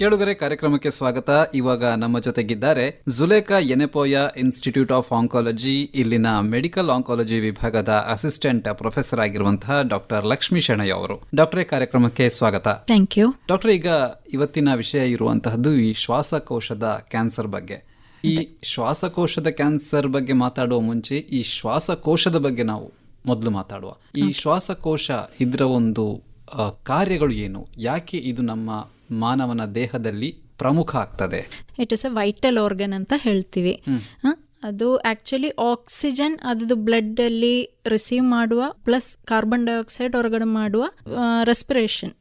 ಕೇಳುಗರೆ, ಕಾರ್ಯಕ್ರಮಕ್ಕೆ ಸ್ವಾಗತ. ಇವಾಗ ನಮ್ಮ ಜೊತೆಗಿದ್ದಾರೆ Zulekha Yenepoya institute of oncology, ಇಲ್ಲಿನ ಮೆಡಿಕಲ್ ಆಂಕಾಲಜಿ ವಿಭಾಗದ ಅಸಿಸ್ಟೆಂಟ್ ಪ್ರೊಫೆಸರ್ ಆಗಿರುವಂತಹ ಡಾಕ್ಟರ್ ಲಕ್ಷ್ಮೀ ಶೆಣೈ ಅವರು. ಡಾಕ್ಟರೇ, ಕಾರ್ಯಕ್ರಮಕ್ಕೆ ಸ್ವಾಗತ. Thank you. ಡಾಕ್ಟರ್, ಈಗ ಇವತ್ತಿನ ವಿಷಯ ಇರುವಂತಹದ್ದು ಈ ಶ್ವಾಸಕೋಶದ ಕ್ಯಾನ್ಸರ್ ಬಗ್ಗೆ. ಈ ಶ್ವಾಸಕೋಶದ ಕ್ಯಾನ್ಸರ್ ಬಗ್ಗೆ ಮಾತಾಡುವ ಮುಂಚೆ ಈ ಶ್ವಾಸಕೋಶದ ಬಗ್ಗೆ ನಾವು ಮೊದಲು ಮಾತಾಡುವ. ಈ ಶ್ವಾಸಕೋಶ ಇದರ ಒಂದು ಕಾರ್ಯಗಳು ಏನು, ಯಾಕೆ ಇದು ನಮ್ಮ ಮಾನವನ ದೇಹದಲ್ಲಿ ಪ್ರಮುಖ ಆಗ್ತದೆ? It is A vital organ ಅಂತ ಹೇಳ್ತೀವಿ. ಅದು ಆಕ್ಚುಲಿ ಆಕ್ಸಿಜನ್ ಅದು ಬ್ಲಡ್ ಅಲ್ಲಿ ರಿಸೀವ್ ಮಾಡುವ ಪ್ಲಸ್ ಕಾರ್ಬನ್ ಡೈಆಕ್ಸೈಡ್ ಹೊರಗಡೆ ಮಾಡುವ ರೆಸ್ಪಿರೇಷನ್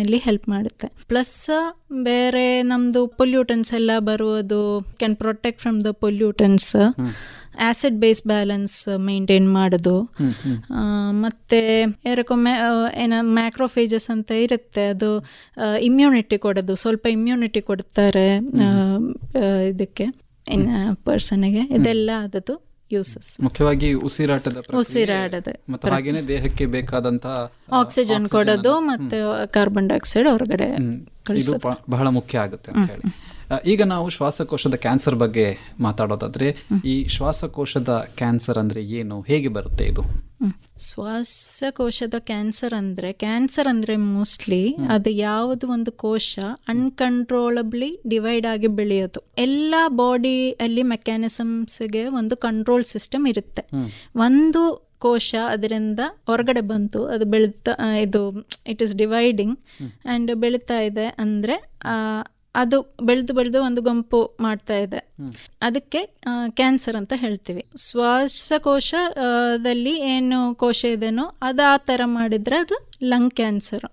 ಇಲ್ಲಿ ಹೆಲ್ಪ್ ಮಾಡುತ್ತೆ. ಪ್ಲಸ್ ಬೇರೆ ನಮ್ದು ಪೊಲ್ಯೂಟನ್ಸ್ ಎಲ್ಲ ಬರುವುದು, can protect from the pollutants, acid base balance maintain ಮಾಡೋದು, ಮತ್ತೆ ಎರಕೊಮ್ಮೆ ಏನ ಮ್ಯಾಕ್ರೋಫೇಜಸ್ ಅಂತ ಇರುತ್ತೆ, ಅದು ಇಮ್ಯುನಿಟಿ ಕೊಡೋದು, ಸ್ವಲ್ಪ ಇಮ್ಯುನಿಟಿ ಕೊಡ್ತಾರೆ ಇದಕ್ಕೆ ಪರ್ಸನ್ಗೆ. ಇದೆಲ್ಲ ಅದದು ಯೂಸಸ್. ಮುಖ್ಯವಾಗಿ ಉಸಿರಾಟದ ಮತ್ತು ಹಾಗೇನೆ ದೇಹಕ್ಕೆ ಬೇಕಾದಂತಹ ಆಕ್ಸಿಜನ್ ಕೊಡೋದು ಮತ್ತೆ ಕಾರ್ಬನ್ ಡೈಆಕ್ಸೈಡ್ ಹೊರಗಡೆ ಇದು ಬಹಳ ಮುಖ್ಯ ಆಗುತ್ತೆ ಅಂತ ಹೇಳಿ. ಈಗ ನಾವು ಶ್ವಾಸಕೋಶದ ಕ್ಯಾನ್ಸರ್ ಬಗ್ಗೆ ಮಾತಾಡೋದಾದ್ರೆ, ಈ ಶ್ವಾಸಕೋಶದ ಕ್ಯಾನ್ಸರ್ ಅಂದ್ರೆ ಏನು, ಹೇಗೆ ಬರುತ್ತೆ ಇದು? ಶ್ವಾಸಕೋಶದ ಕ್ಯಾನ್ಸರ್ ಅಂದ್ರೆ ಮೋಸ್ಟ್ಲಿ ಅದು ಯಾವುದು ಒಂದು ಕೋಶ ಅನ್ಕಂಟ್ರೋಲಬ್ಲಿ ಡಿವೈಡ್ ಆಗಿ ಬೆಳೆಯೋದು. ಎಲ್ಲ ಬಾಡಿ ಅಲ್ಲಿ ಮೆಕ್ಯಾನಿಸಮ್ಸ್ಗೆ ಒಂದು ಕಂಟ್ರೋಲ್ ಸಿಸ್ಟಮ್ ಇರುತ್ತೆ. ಒಂದು ಕೋಶ ಅದರಿಂದ ಹೊರಗಡೆ ಬಂತು, ಅದು ಬೆಳೀತಾ ಇದು ಇಟ್ ಇಸ್ ಡಿವೈಡಿಂಗ್ ಆ್ಯಂಡ್ ಬೆಳೀತಾ ಇದೆ ಅಂದರೆ ಅದು ಬೆಳೆದು ಒಂದು ಗುಂಪು ಮಾಡ್ತಾ ಇದೆ, ಅದಕ್ಕೆ ಕ್ಯಾನ್ಸರ್ ಅಂತ ಹೇಳ್ತೀವಿ. ಶ್ವಾಸಕೋಶದಲ್ಲಿ ಏನು ಕೋಶ ಇದೆನೋ ಅದು ಆ ಥರ ಮಾಡಿದರೆ ಅದು ಲಂಗ್ ಕ್ಯಾನ್ಸರ್.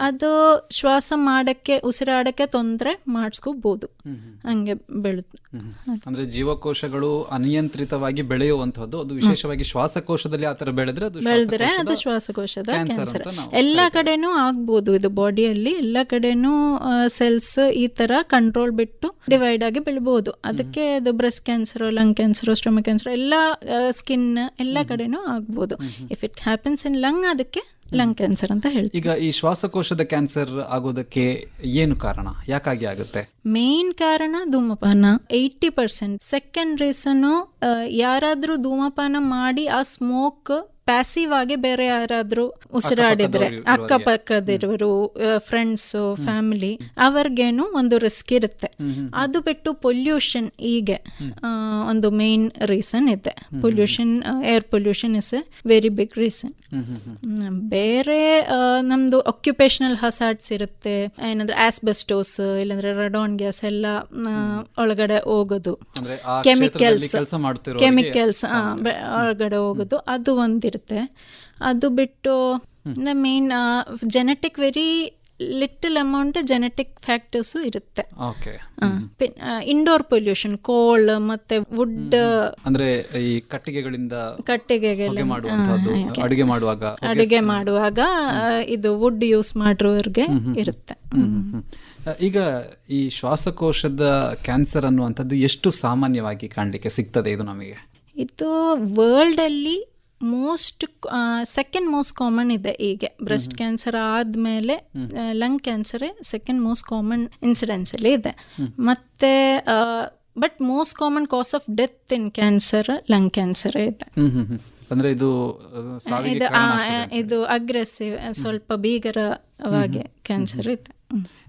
ಅದು ಶ್ವಾಸ ಮಾಡಕ್ಕೆ ಉಸಿರಾಡಕ್ಕೆ ತೊಂದರೆ ಮಾಡಿಸ್ಕೋಬಹುದು, ಹಂಗೆ ಬೆಳುತ್ತೆ. ಅಂದ್ರೆ ಜೀವಕೋಶಗಳು ಅನಿಯಂತ್ರಿತವಾಗಿ ಬೆಳೆಯುವಂತಹದ್ದು, ಅದು ವಿಶೇಷವಾಗಿ ಶ್ವಾಸಕೋಶದಲ್ಲಿ ಆ ಥರ ಬೆಳೆದ್ರೆ ಅದು ಶ್ವಾಸಕೋಶದ ಕ್ಯಾನ್ಸರ್. ಎಲ್ಲ ಕಡೆನೂ ಆಗ್ಬೋದು, ಇದು ಬಾಡಿಯಲ್ಲಿ ಎಲ್ಲ ಕಡೆನೂ ಸೆಲ್ಸ್ ಈ ತರ ಕಂಟ್ರೋಲ್ ಬಿಟ್ಟು ಡಿವೈಡ್ ಆಗಿ ಬೆಳಬಹುದು. ಅದಕ್ಕೆ ಅದು breast cancer, lung cancer, stomach cancer ಎಲ್ಲ ಸ್ಕಿನ್ ಎಲ್ಲ ಕಡೆನೂ ಆಗ್ಬೋದು. If it happens in lung, ಅದಕ್ಕೆ ಲಂಗ್ ಕ್ಯಾನ್ಸರ್ ಅಂತ ಹೇಳ್ತೀವಿ. ಈಗ ಈ ಶ್ವಾಸಕೋಶದ ಕ್ಯಾನ್ಸರ್ ಆಗೋದಕ್ಕೆ ಏನು ಕಾರಣ, ಯಾಕಾಗಿ ಆಗುತ್ತೆ? ಮೇನ್ ಕಾರಣ ಧೂಮಪಾನ 80%. ಸೆಕೆಂಡ್ ರೀಸನ್, ಯಾರಾದ್ರೂ ಧೂಮಪಾನ ಮಾಡಿ ಆ ಸ್ಮೋಕ್ ಪ್ಯಾಸಿವ್ ಆಗಿ ಬೇರೆ ಯಾರಾದ್ರೂ ಉಸಿರಾಡಿದ್ರೆ, ಅಕ್ಕಪಕ್ಕದಿರೋರು, ಫ್ರೆಂಡ್ಸ್, ಫ್ಯಾಮಿಲಿ, ಅವ್ರಿಗೇನು ಒಂದು ರಿಸ್ಕ್ ಇರುತ್ತೆ. ಅದು ಬಿಟ್ಟು ಪೊಲ್ಯೂಷನ್ ಹೀಗೆ ಒಂದು ಮೇನ್ ರೀಸನ್ ಇದೆ. Pollution, air pollution is a very big reason. ಬೇರೆ ನಮ್ದು ಆಕ್ಯುಪೇಷನಲ್ ಹಸಾರ್ಡ್ಸ್ ಇರುತ್ತೆ, ಏನಂದ್ರೆ ಆಸ್ಬೆಸ್ಟೋಸ್ ಇಲ್ಲಾಂದ್ರೆ ರೆಡಾನ್ ಗ್ಯಾಸ್ ಎಲ್ಲ ಒಳಗಡೆ ಹೋಗೋದು, ಕೆಮಿಕಲ್ಸ್ ಒಳಗಡೆ ಹೋಗೋದು, ಅದು ಒಂದಿರುತ್ತೆ. ಅದು ಬಿಟ್ಟು main genetic, very little amount genetic factors ಇರುತ್ತೆ. ಇಂಡೋರ್ ಪೊಲ್ಯೂಷನ್, ಕೋಲ್ ಮತ್ತೆ ವುಡ್, ಅಂದ್ರೆ ಈ ಕಟ್ಟಿಗೆಗಳಿಂದ ಅಡುಗೆ ಮಾಡುವಾಗ ಇದು ವುಡ್ ಯೂಸ್ ಮಾಡೋರಿಗೆ ಇರುತ್ತೆ. ಈಗ ಈ ಶ್ವಾಸಕೋಶದ ಕ್ಯಾನ್ಸರ್ ಅನ್ನುವಂಥದ್ದು ಎಷ್ಟು ಸಾಮಾನ್ಯವಾಗಿ ಕಾಣಲಿಕ್ಕೆ ಸಿಗ್ತದೆ ಇದು ನಮಗೆ? ಇದು ವರ್ಲ್ಡ್ ಅಲ್ಲಿ ಸೆಕೆಂಡ್ ಮೋಸ್ಟ್ ಕಾಮನ್ ಇದೆ. ಈಗ ಬ್ರೆಸ್ಟ್ ಕ್ಯಾನ್ಸರ್ ಆದ್ಮೇಲೆ lung cancer second most common incidence ಅಲ್ಲಿ ಇದೆ. ಮತ್ತೆ but most common cos of death in cancer lung cancer ಇದೆ. ಅಂದ್ರೆ ಇದು ಅಗ್ರೆಸಿವ್, ಸ್ವಲ್ಪ ಭೀಕರವಾಗಿ ಕ್ಯಾನ್ಸರ್ ಇದೆ.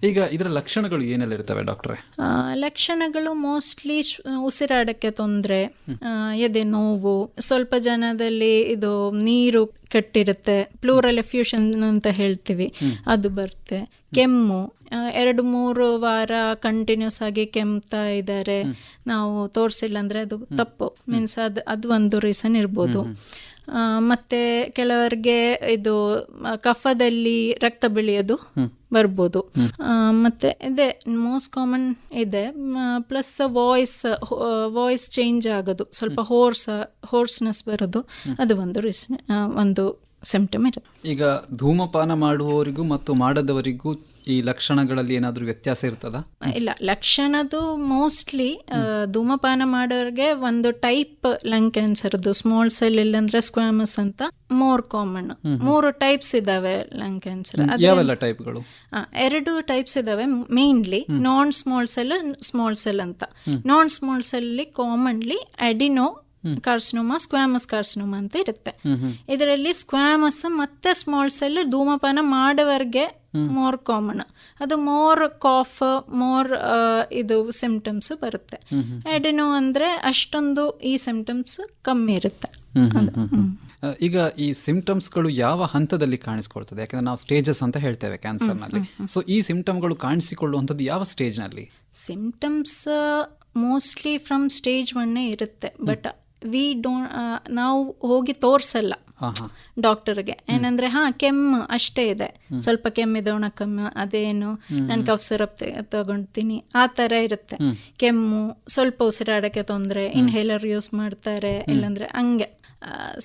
ಈಗ ಇದರ ಲಕ್ಷಣಗಳು ಏನೆಲ್ಲ ಇರ್ತವೆ ಡಾಕ್ಟ್ರೆ? ಲಕ್ಷಣಗಳು ಮೋಸ್ಟ್ಲಿ ಉಸಿರಾಡಕ್ಕೆ ತೊಂದರೆ, ಎದೆ ನೋವು, ಸ್ವಲ್ಪ ಜನದಲ್ಲಿ ಇದು ನೀರು ಕಟ್ಟಿರುತ್ತೆ, ಪ್ಲೂರಲ್ ಎಫ್ಯೂಷನ್ ಅಂತ ಹೇಳ್ತೀವಿ, ಅದು ಬರುತ್ತೆ. ಕೆಮ್ಮು 2-3 ವಾರ ಕಂಟಿನ್ಯೂಸ್ ಆಗಿ ಕೆಮ್ತಾ ಇದ್ದಾರೆ, ನಾವು ತೋರಿಸಿಲ್ಲ ಅಂದ್ರೆ ಅದು ತಪ್ಪು, ಮೀನ್ಸ್ ಅದು ಒಂದು ರೀಸನ್ ಇರ್ಬೋದು. ಮತ್ತೆ ಕೆಲವರಿಗೆ ಇದು ಕಫದಲ್ಲಿ ರಕ್ತ ಬೆಳೆಯೋದು ಬರ್ಬೋದು. ಮತ್ತೆ ಇದೆ ಮೋಸ್ಟ್ ಕಾಮನ್ ಇದೆ. ಪ್ಲಸ್ ವಾಯ್ಸ್ ಚೇಂಜ್ ಆಗೋದು, ಸ್ವಲ್ಪ ಹೋರ್ಸ್ನೆಸ್ ಬರೋದು, ಅದು ಒಂದು ರೀಸನ್, ಒಂದು ಸಿಂಪ್ಟಮ್ ಇರುತ್ತೆ. ಈಗ ಧೂಮಪಾನ ಮಾಡುವವರಿಗೂ ಮತ್ತು ಮಾಡದವರಿಗೂ ಈ ಲಕ್ಷಣಗಳಲ್ಲಿ ಏನಾದರೂ ವ್ಯತ್ಯಾಸ ಇರ್ತದಾ? ಇಲ್ಲ, ಲಕ್ಷಣದು ಮೋಸ್ಟ್ಲಿ ಧೂಮಪಾನ ಮಾಡೋರಿಗೆ ಒಂದು ಟೈಪ್ ಲಂಗ್ ಕ್ಯಾನ್ಸರ್ದು ಸ್ಮಾಲ್ ಸೆಲ್ ಇಲ್ಲಂದ್ರೆ ಸ್ಕ್ವಾಮಸ್ ಅಂತ ಮೋರ್ ಕಾಮನ್. 3 ಟೈಪ್ಸ್ ಇದಾವೆ ಲಂಗ್ ಕ್ಯಾನ್ಸರ್. ಯಾವೆಲ್ಲ ಟೈಪ್ಗಳು? 2 ಟೈಪ್ಸ್ ಇದಾವೆ mainly. Non small cell, small cell ಅಂತ. Non small cell commonly adenocarcinoma, squamous carcinoma ಅಂತ ಇರುತ್ತೆ. ಇದರಲ್ಲಿ ಸ್ಕ್ವಾಮಸ್ ಮತ್ತೆ ಸ್ಮಾಲ್ ಸೆಲ್ ಧೂಮಪಾನ ಮಾಡೋವರ್ಗೆ ಮೋರ್ ಕಾಮನ್. ಅದು ಮೋರ್ ಕಾಫ್, ಮೋರ್ ಇದು ಸಿಂಪ್ಟಮ್ಸ್ ಬರುತ್ತೆ. ಅಡಿನೋ ಅಂದ್ರೆ ಅಷ್ಟೊಂದು ಈ ಸಿಂಪ್ಟಮ್ಸ್ ಕಮ್ಮಿ ಇರುತ್ತೆ. ಈಗ ಈ ಸಿಂಪ್ಟಮ್ಸ್ಗಳು ಯಾವ ಹಂತದಲ್ಲಿ ಕಾಣಿಸ್ಕೊಳ್ತದೆ? ಯಾಕಂದ್ರೆ ನಾವು ಸ್ಟೇಜಸ್ ಅಂತ ಹೇಳ್ತೇವೆ ಕ್ಯಾನ್ಸರ್ನಲ್ಲಿ. ಸೊ ಈ ಸಿಂಪ್ಟಮ್ಗಳು ಕಾಣಿಸಿಕೊಳ್ಳುವಂಥದ್ದು ಯಾವ ಸ್ಟೇಜ್ನಲ್ಲಿ? ಸಿಂಪ್ಟಮ್ಸ್ ಮೋಸ್ಟ್ಲಿ ಫ್ರಮ್ ಸ್ಟೇಜ್ 1 ಇರುತ್ತೆ. ಬಟ್ ನಾವು ಹೋಗಿ ತೋರ್ಸಲ್ಲ ಡಾಕ್ಟರ್ಗೆ. ಏನಂದ್ರೆ ಕೆಮ್ಮು ಅಷ್ಟೇ ಇದೆ, ಸ್ವಲ್ಪ ಕೆಮ್ಮಿದೆ, ಒಣಕಮ್ಮು, ಅದೇನು ನಾನು ಕಫ್ ಸಿರಪ್ ತಗೊಳ್ತೀನಿ, ಆ ತರ ಇರುತ್ತೆ. ಕೆಮ್ಮು, ಸ್ವಲ್ಪ ಉಸಿರಾಡಕ್ಕೆ ತೊಂದರೆ, ಇನ್ಹೇಲರ್ ಯೂಸ್ ಮಾಡ್ತಾರೆ, ಇಲ್ಲಾಂದ್ರೆ ಹಂಗೆ.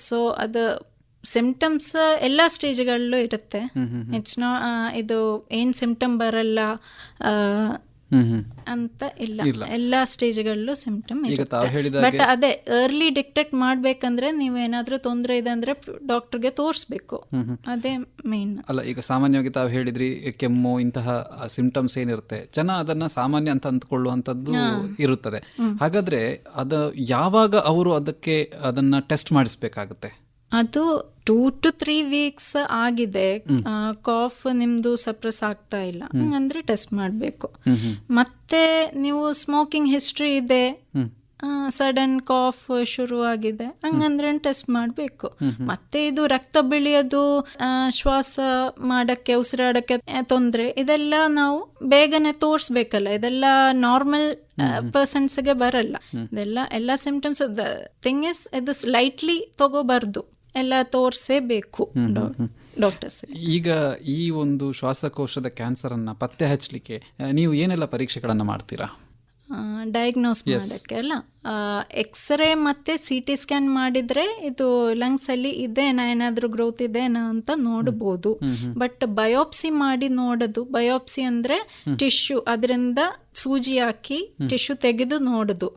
ಸೊ ಅದು ಸಿಂಪ್ಟಮ್ಸ್ ಎಲ್ಲ ಸ್ಟೇಜ್ಗಳಲ್ಲೂ ಇರುತ್ತೆ. ಇಟ್ಸ್ ನಾ ಇದು ಏನ್ ಸಿಂಪ್ಟಮ್ ಬರಲ್ಲ ಅಂತ ಇಲ್ಲ, ಎಲ್ಲಾ ಸ್ಟೇಜ್ಗಳಲ್ಲೂ ಸಿಂಪ್ಟಮ್ ಇರುತ್ತೆ. ಬಟ್ ಅದೇ ಅರ್ಲಿ ಡಿಟೆಕ್ಟ್ ಮಾಡ್ಬೇಕಂದ್ರೆ ನೀವೇನಾದ್ರೂ ತೊಂದರೆ ಇದೆ ಅಂದ್ರೆ ಡಾಕ್ಟರ್ಗೆ ತೋರಿಸ್ಬೇಕು, ಅದೇ ಮೇನ್ ಅಲ್ಲ. ಈಗ ಸಾಮಾನ್ಯವಾಗಿ ತಾವು ಹೇಳಿದ್ರಿ ಕೆಮ್ಮು, ಇಂತಹ ಸಿಂಪ್ಟಮ್ಸ್ ಏನಿರುತ್ತೆ ಜನ ಅದನ್ನ ಸಾಮಾನ್ಯ ಅಂತ ಅಂದ್ಕೊಳ್ಳುವಂಥದ್ದು ಇರುತ್ತದೆ. ಹಾಗಾದ್ರೆ ಅದು ಯಾವಾಗ ಅವರು ಅದನ್ನ ಟೆಸ್ಟ್ ಮಾಡಿಸ್ಬೇಕಾಗುತ್ತೆ? ಅದು 2 to 3 weeks ಆಗಿದೆ, ಕಾಫ್ ನಿಮ್ದು ಸಪ್ರೆಸ್ ಆಗ್ತಾ ಇಲ್ಲ ಹಂಗಂದ್ರೆ ಟೆಸ್ಟ್ ಮಾಡಬೇಕು. ಮತ್ತೆ ನೀವು ಸ್ಮೋಕಿಂಗ್ ಹಿಸ್ಟ್ರಿ ಇದೆ, ಸಡನ್ ಕಾಫ್ ಶುರು ಆಗಿದೆ ಹಂಗಂದ್ರೆ ಟೆಸ್ಟ್ ಮಾಡಬೇಕು. ಮತ್ತೆ ಇದು ರಕ್ತ ಬೆಳೆಯೋದು, ಶ್ವಾಸ ಮಾಡಕ್ಕೆ, ಉಸಿರಾಡಕ್ಕೆ ತೊಂದರೆ, ಇದೆಲ್ಲ ನಾವು ಬೇಗನೆ ತೋರಿಸ್ಬೇಕಲ್ಲ. ಇದೆಲ್ಲ ನಾರ್ಮಲ್ ಪರ್ಸನ್ಸ್ಗೆ ಬರಲ್ಲ. ಎಲ್ಲ ಸಿಂಪ್ಟಮ್ಸ್. ಥಿಂಗ್ ಇಸ್ ಇದು ಲೈಟ್ಲಿ ತಗೋಬಾರ್ದು, ಎಲ್ಲ ತೋರಿಸೇಬೇಕು ಡಾಕ್ಟರ್ಸ್. ಈಗ ಈ ಒಂದು ಶ್ವಾಸಕೋಶದ ಕ್ಯಾನ್ಸರ್ ಅನ್ನ ಪತ್ತೆ ಹಚ್ಚಲಿಕ್ಕೆ ನೀವು ಏನೆಲ್ಲ ಪರೀಕ್ಷೆಗಳನ್ನ ಮಾಡ್ತೀರಾ? ಡಯಾಗ್ನೋಸ್ ಮಾಡೋಕ್ಕೆ ಅಲ್ಲ, ಎಕ್ಸ್ರೇ ಮತ್ತೆ CT ಸ್ಕ್ಯಾನ್ ಮಾಡಿದ್ರೆ ಇದು ಲಂಗ್ಸ್ ಅಲ್ಲಿ ಇದೇನಾ, ಏನಾದ್ರೂ ಗ್ರೋತ್ ಇದೇನಾ ಅಂತ ನೋಡಬಹುದು. ಬಟ್ ಬಯೋಪ್ಸಿ ಮಾಡಿ ನೋಡೋದು, ಬಯೋಪ್ಸಿ ಅಂದ್ರೆ ಟಿಶ್ಯೂ, ಅದರಿಂದ ಸೂಜಿ ಹಾಕಿ ಟಿಶ್ಯೂ ತೆಗೆದು ನೋಡುದು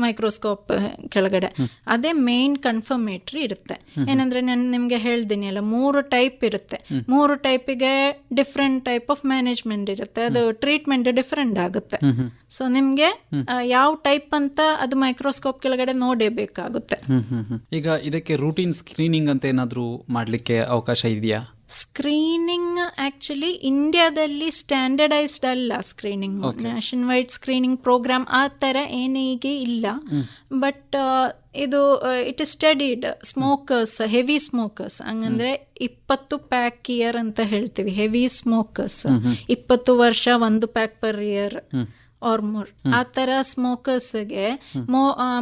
ಮೈಕ್ರೋಸ್ಕೋಪ್ ಕೆಳಗಡೆ. ಅದೇ ಮೇನ್ ಕನ್ಫರ್ಮೇಟ್ರಿ ಇರುತ್ತೆ. ಏನಂದ್ರೆ ನಾನು ನಿಮ್ಗೆ ಹೇಳ್ತೀನಿ ಅಲ್ಲ, 3 ಟೈಪ್ ಇರುತ್ತೆ. 3 ಟೈಪಿಗೆ ಡಿಫ್ರೆಂಟ್ ಟೈಪ್ ಆಫ್ ಮ್ಯಾನೇಜ್ಮೆಂಟ್ ಇರುತ್ತೆ. ಅದು ಟ್ರೀಟ್ಮೆಂಟ್ ಡಿಫ್ರೆಂಟ್ ಆಗುತ್ತೆ. ಸೊ ನಿಮ್ಗೆ ಯಾವ ಟೈಪ್ ಅಂತ ಅದು ಮೈಕ್ರೋಸ್ಕೋಪ್ ಕೆಳಗಡೆ ನೋಡೇಬೇಕಾಗುತ್ತೆ. ಈಗ ಇದಕ್ಕೆ ರೂಟೀನ್ ಸ್ಕ್ರೀನಿಂಗ್ ಅಂತ ಏನಾದ್ರೂ ಮಾಡ್ಲಿಕ್ಕೆ ಅವಕಾಶ ಇದೆಯಾ? ಸ್ಕ್ರೀನಿಂಗ್ ಆಕ್ಚುಲಿ ಇಂಡಿಯಾದಲ್ಲಿ ಸ್ಟ್ಯಾಂಡರ್ಡೈಸ್ಡ್ ಅಲ್ಲ screening. Nationwide screening program ಆ ಥರ ಏನಿಗೆ ಇಲ್ಲ. ಬಟ್ ಇದು it is studied smokers, heavy smokers, ಹಂಗಂದ್ರೆ 20 ಪ್ಯಾಕ್ ಇಯರ್ ಅಂತ ಹೇಳ್ತೀವಿ. ಹೆವಿ ಸ್ಮೋಕರ್ಸ್ 20 ವರ್ಷ 1 pack per year or more, ಆ ಥರ ಸ್ಮೋಕರ್ಸ್ಗೆ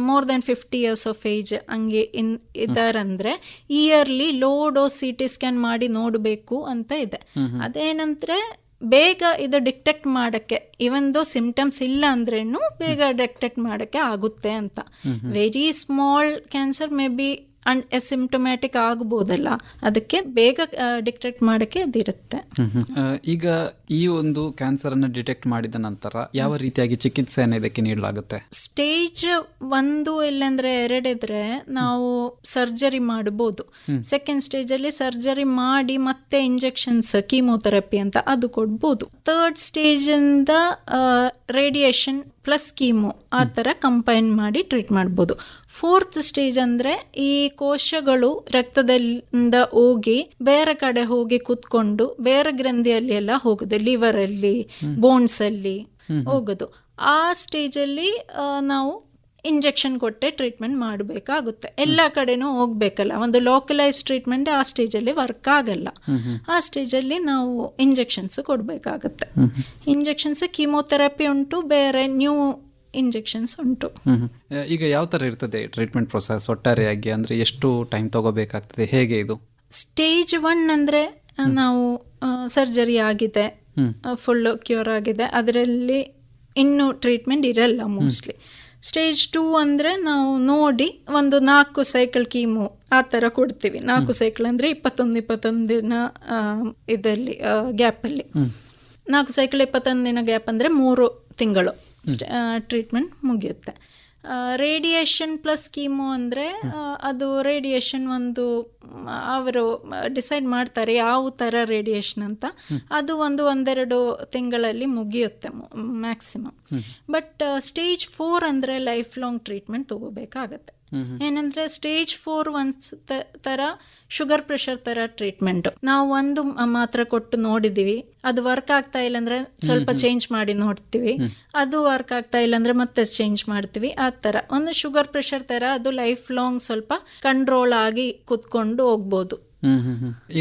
more than 50 years of age ಹಂಗೆ ಇದಾರಂದ್ರೆ yearly low dose CT scan ಮಾಡಿ ನೋಡಬೇಕು ಅಂತ ಇದೆ. ಅದೇನಂದ್ರೆ ಬೇಗ ಇದು ಡಿಟೆಕ್ಟ್ ಮಾಡಕ್ಕೆ, ಇವನ್ ದೋ ಸಿಂಪ್ಟಮ್ಸ್ ಇಲ್ಲ ಅಂದ್ರೇನು ಬೇಗ ಡಿಟೆಕ್ಟ್ ಮಾಡಕ್ಕೆ ಆಗುತ್ತೆ ಅಂತ. Very small cancer may be asymptomatic ಆಗ್ಬೋದಲ್ಲ, ಅದಕ್ಕೆ ಬೇಗ ಡಿಟೆಕ್ಟ್ ಮಾಡಕ್ಕೆ ಅದಿರುತ್ತೆ. ಈಗ ಈ ಒಂದು ಕ್ಯಾನ್ಸರ್ ಅನ್ನು ಡಿಟೆಕ್ಟ್ ಮಾಡಿದ ನಂತರ ಯಾವ ರೀತಿಯಾಗಿ ಚಿಕಿತ್ಸೆಯನ್ನು ಇದಕ್ಕೆ ನೀಡಲಾಗುತ್ತೆ? ಸ್ಟೇಜ್ 1 ಇಲ್ಲಂದ್ರೆ 2 ಇದ್ರೆ ನಾವು ಸರ್ಜರಿ ಮಾಡಬಹುದು. ಸೆಕೆಂಡ್ ಸ್ಟೇಜ್ ಅಲ್ಲಿ ಸರ್ಜರಿ ಮಾಡಿ ಮತ್ತೆ ಇಂಜೆಕ್ಷನ್ಸ್, ಕೀಮೋಥೆರಪಿ ಅಂತ ಅದು ಕೊಡ್ಬೋದು. 3rd ಸ್ಟೇಜ್ ಇಂದ ರೇಡಿಯೇಷನ್ ಪ್ಲಸ್ ಕೀಮೋ ಆ ಥರ ಕಂಪೈನ್ ಮಾಡಿ ಟ್ರೀಟ್ ಮಾಡ್ಬೋದು. 4th ಸ್ಟೇಜ್ ಅಂದರೆ ಈ ಕೋಶಗಳು ರಕ್ತದಿಂದ ಹೋಗಿ ಬೇರೆ ಕಡೆ ಹೋಗಿ ಕೂತ್ಕೊಂಡು ಬೇರೆ ಗ್ರಂಥಿಯಲ್ಲಿ ಎಲ್ಲ ಹೋಗುದು, ಲಿವರಲ್ಲಿ, ಬೋನ್ಸಲ್ಲಿ ಹೋಗೋದು. ಆ ಸ್ಟೇಜಲ್ಲಿ ನಾವು ಇಂಜೆಕ್ಷನ್ ಕೊಟ್ಟೆ ಟ್ರೀಟ್ಮೆಂಟ್ ಮಾಡಬೇಕಾಗುತ್ತೆ. ಎಲ್ಲ ಕಡೆನೂ ಹೋಗ್ಬೇಕಲ್ಲ, ಒಂದು ಲೋಕಲೈಸ್ ಟ್ರೀಟ್ಮೆಂಟ್ ಆ ಸ್ಟೇಜಲ್ಲಿ ವರ್ಕ್ ಆಗಲ್ಲ. ಆ ಸ್ಟೇಜಲ್ಲಿ ನಾವು ಇಂಜೆಕ್ಷನ್ಸ್ ಕೊಡಬೇಕಾಗುತ್ತೆ. ಇಂಜೆಕ್ಷನ್ಸ್ ಕೀಮೋಥೆರಪಿ ಉಂಟು, ಬೇರೆ ನ್ಯೂ ಇಂಜೆಕ್ಷನ್ಸ್ ಉಂಟು. ಈಗ ಯಾವ ಥರ ಇರ್ತದೆ ಟ್ರೀಟ್ಮೆಂಟ್ ಪ್ರೊಸೆಸ್ ಒಟ್ಟಾರೆಯಾಗಿ? ಅಂದರೆ ಎಷ್ಟು ಟೈಮ್ ತಗೋಬೇಕಾಗ್ತದೆ, ಹೇಗೆ ಇದು? ಸ್ಟೇಜ್ 1 ಅಂದರೆ ನಾವು ಸರ್ಜರಿ ಆಗಿದೆ, ಫುಲ್ ಕ್ಯೂರ್ ಆಗಿದೆ, ಅದರಲ್ಲಿ ಇನ್ನೂ ಟ್ರೀಟ್ಮೆಂಟ್ ಇರಲ್ಲ ಮೋಸ್ಟ್ಲಿ. ಸ್ಟೇಜ್ 2 ಅಂದರೆ ನಾವು ನೋಡಿ ಒಂದು 4 ಸೈಕಲ್ ಕೀಮೋ ಆ ಥರ ಕೊಡ್ತೀವಿ. 4 ಸೈಕಲ್ ಅಂದರೆ 21 ದಿನ ಇದರಲ್ಲಿ ಗ್ಯಾಪಲ್ಲಿ 4 ಸೈಕಲ್ 21 ದಿನ ಗ್ಯಾಪ್ ಅಂದರೆ 3 ತಿಂಗಳು ಟ್ರೀಟ್ಮೆಂಟ್ ಮುಗಿಯುತ್ತೆ. ರೇಡಿಯೇಷನ್ ಪ್ಲಸ್ ಕೀಮೋ ಅಂದರೆ ಅದು ರೇಡಿಯೇಷನ್ ಅವರು ಡಿಸೈಡ್ ಮಾಡ್ತಾರೆ ಯಾವ ಥರ ರೇಡಿಯೇಷನ್ ಅಂತ. ಅದು 1-2 ತಿಂಗಳಲ್ಲಿ ಮುಗಿಯುತ್ತೆ ಮ್ಯಾಕ್ಸಿಮಮ್. ಬಟ್ ಸ್ಟೇಜ್ 4 ಅಂದರೆ ಲೈಫ್ ಲಾಂಗ್ ಟ್ರೀಟ್ಮೆಂಟ್ ತಗೋಬೇಕಾಗತ್ತೆ. ಏನಂದರೆ ಸ್ಟೇಜ್ 4 ಥರ ಶುಗರ್ ಪ್ರೆಷರ್ ಥರ ಟ್ರೀಟ್ಮೆಂಟು. ನಾವು ಒಂದು ಮಾತ್ರ ಕೊಟ್ಟು ನೋಡಿದ್ದೀವಿ, ಅದು ವರ್ಕ್ ಆಗ್ತಾ ಇಲ್ಲ ಅಂದರೆ ಸ್ವಲ್ಪ ಚೇಂಜ್ ಮಾಡಿ ನೋಡ್ತೀವಿ, ಅದು ವರ್ಕ್ ಆಗ್ತಾ ಇಲ್ಲ ಅಂದರೆ ಮತ್ತೆ ಚೇಂಜ್ ಮಾಡ್ತೀವಿ. ಆ ಥರ ಒಂದು ಶುಗರ್ ಪ್ರೆಷರ್ ಥರ ಅದು ಲೈಫ್ ಲಾಂಗ್ ಸ್ವಲ್ಪ ಕಂಟ್ರೋಲ್ ಆಗಿ ಕೂತ್ಕೊಂಡು ಹೋಗ್ಬೋದು.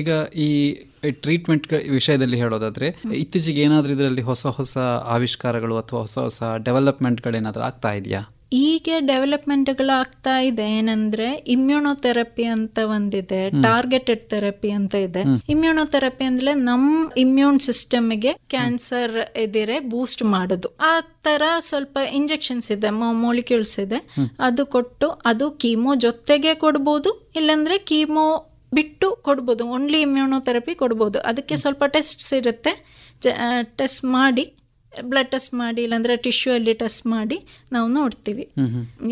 ಈಗ ಈ ಟ್ರೀಟ್ಮೆಂಟ್ ವಿಷಯದಲ್ಲಿ ಹೇಳೋದಾದ್ರೆ, ಇತ್ತೀಚೆಗೆ ಏನಾದರೂ ಇದರಲ್ಲಿ ಹೊಸ ಹೊಸ ಆವಿಷ್ಕಾರಗಳು ಅಥವಾ ಹೊಸ ಹೊಸ ಡೆವಲಪ್ಮೆಂಟ್ಗಳೇನಾದರೂ ಆಗ್ತಾ ಇದೆಯಾ? ಈಗ ಡೆವಲಪ್ಮೆಂಟ್ಗಳು ಆಗ್ತಾ ಇದೆ. ಏನಂದ್ರೆ ಇಮ್ಯುನೋಥೆರಪಿ ಅಂತ ಒಂದಿದೆ, ಟಾರ್ಗೆಟೆಡ್ ಥೆರಪಿ ಅಂತ ಇದೆ. ಇಮ್ಯುನೋಥೆರಪಿ ಅಂದ್ರೆ ನಮ್ಮ ಇಮ್ಯೂನ್ ಸಿಸ್ಟಮ್ಗೆ ಕ್ಯಾನ್ಸರ್ ಎದಿರೆ ಬೂಸ್ಟ್ ಮಾಡೋದು. ಆ ತರ ಸ್ವಲ್ಪ ಇಂಜೆಕ್ಷನ್ಸ್ ಇದೆ, ಮಾಲಿಕ್ಯೂಲ್ಸ್ ಇದೆ, ಅದು ಕೊಟ್ಟು ಅದು ಕೀಮೋ ಜೊತೆಗೆ ಕೊಡ್ಬೋದು, ಇಲ್ಲಾಂದ್ರೆ ಕೀಮೋ ಬಿಟ್ಟು ಕೊಡ್ಬೋದು, ಓನ್ಲಿ ಇಮ್ಯುನೋಥೆರಪಿ ಕೊಡ್ಬೋದು. ಅದಕ್ಕೆ ಸ್ವಲ್ಪ ಟೆಸ್ಟ್ಸ್ ಇರುತ್ತೆ, ಟೆಸ್ಟ್ ಮಾಡಿ, ಬ್ಲಡ್ ಟೆಸ್ಟ್ ಮಾಡಿ ಇಲ್ಲಾಂದ್ರೆ ಟಿಶ್ಯೂ ಅಲ್ಲಿ ಟೆಸ್ಟ್ ಮಾಡಿ ನಾವು ನೋಡ್ತೀವಿ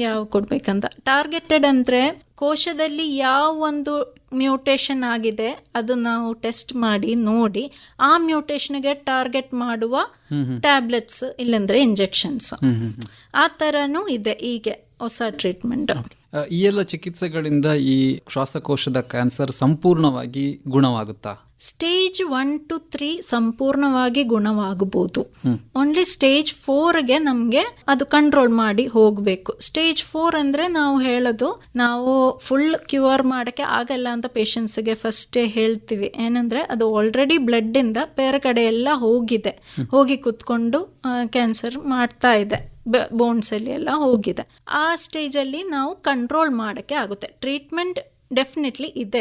ಯಾವ ಕೊಡ್ಬೇಕಂತ. ಟಾರ್ಗೆಟೆಡ್ ಅಂದ್ರೆ ಕೋಶದಲ್ಲಿ ಯಾವ ಒಂದು ಮ್ಯೂಟೇಷನ್ ಆಗಿದೆ ಅದು ನಾವು ಟೆಸ್ಟ್ ಮಾಡಿ ನೋಡಿ ಆ ಮ್ಯೂಟೇಷನ್ಗೆ ಟಾರ್ಗೆಟ್ ಮಾಡುವ ಟ್ಯಾಬ್ಲೆಟ್ಸ್ ಇಲ್ಲಾಂದ್ರೆ ಇಂಜೆಕ್ಷನ್ಸ್, ಆ ಥರನೂ ಇದೆ ಈಗ ಹೊಸ ಟ್ರೀಟ್ಮೆಂಟ್. ಈ ಎಲ್ಲ ಚಿಕಿತ್ಸೆಗಳಿಂದ ಈ ಶ್ವಾಸಕೋಶದ ಕ್ಯಾನ್ಸರ್ ಸಂಪೂರ್ಣವಾಗಿ ಗುಣವಾಗುತ್ತಾ? ಸ್ಟೇಜ್ 1 to 3 ಸಂಪೂರ್ಣವಾಗಿ ಗುಣವಾಗಬಹುದು. ಓನ್ಲಿ ಸ್ಟೇಜ್ 4ಗೆ ನಮಗೆ ಅದು ಕಂಟ್ರೋಲ್ ಮಾಡಿ ಹೋಗಬೇಕು. ಸ್ಟೇಜ್ 4 ಅಂದ್ರೆ ನಾವು ಹೇಳೋದು, ನಾವು ಫುಲ್ ಕ್ಯೂರ್ ಮಾಡೋಕ್ಕೆ ಆಗಲ್ಲ ಅಂತ ಪೇಷಂಟ್ಸ್ಗೆ ಫಸ್ಟೇ ಹೇಳ್ತೀವಿ. ಏನಂದ್ರೆ ಅದು ಆಲ್ರೆಡಿ ಬ್ಲಡ್ ಇಂದ ಬೇರೆ ಕಡೆ ಎಲ್ಲ ಹೋಗಿ ಕುತ್ಕೊಂಡು ಕ್ಯಾನ್ಸರ್ ಮಾಡ್ತಾ ಇದೆ, ಬೋನ್ಸ್ ಅಲ್ಲಿ ಎಲ್ಲ ಹೋಗಿದೆ. ಆ ಸ್ಟೇಜಲ್ಲಿ ನಾವು ಕಂಟ್ರೋಲ್ ಮಾಡೋಕ್ಕೆ ಆಗುತ್ತೆ. ಟ್ರೀಟ್ಮೆಂಟ್ ಡೆಫಿನೆಟ್ಲಿ ಇದೆ,